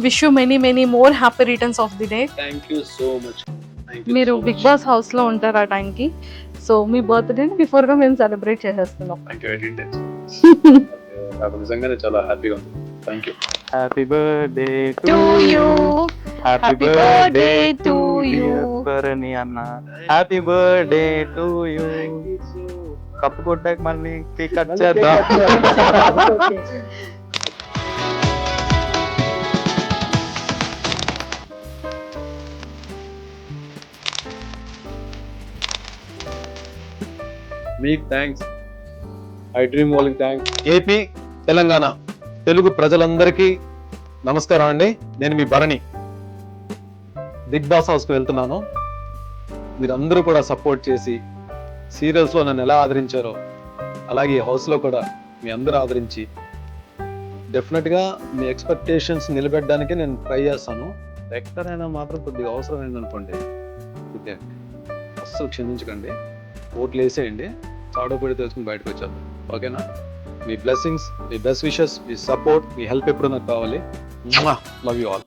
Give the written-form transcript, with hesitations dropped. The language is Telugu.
Wish you many more happy returns of the day. Thank you so much. మీరు బిగ్ బాస్ హౌస్ లో ఉంటారు ఆ టైంకి, సో మీ బర్త్డే బిఫోర్ గా మేము సెలబ్రేట్ చేసేస్తున్నాం. Thank you. నాకు నిజంగానే చాలా హ్యాపీగా ఉంది. Thank you. Happy birthday to you, happy Happy birthday to you. Bharani అన్న హ్యాపీ బర్త్డే టు యూ. కప్పు కొట్టాక మళ్ళీ కేక్ కట్ చేద్దాం. మీకు థ్యాంక్స్, ఐ డ్రీమ్ వాళ్ళకి థ్యాంక్స్. ఏపీ తెలంగాణ తెలుగు ప్రజలందరికీ నమస్కారం అండి. నేను మీ భరణి. బిగ్ బాస్ హౌస్కి వెళ్తున్నాను. మీరందరూ కూడా సపోర్ట్ చేసి సీరియల్స్లో నన్ను ఎలా ఆదరించారో అలాగే హౌస్లో కూడా మీ అందరూ ఆదరించి డెఫినెట్గా మీ ఎక్స్పెక్టేషన్స్ నిలబెట్టడానికి నేను ట్రై చేస్తాను. ఎక్కడైనా మాత్రం కొద్దిగా అవసరమైంది అనుకోండి, ఓకే, అస్సలు క్షమించకండి. ఓట్లు వేసేయండి, చాడపడి తెలుసుకుని బయటకు వచ్చేద్దాం, ఓకేనా? మీ బ్లెస్సింగ్స్, మీ బెస్ట్ విషెస్, మీ సపోర్ట్, మీ హెల్ప్ ఎప్పుడు నాకు కావాలి. Love you all.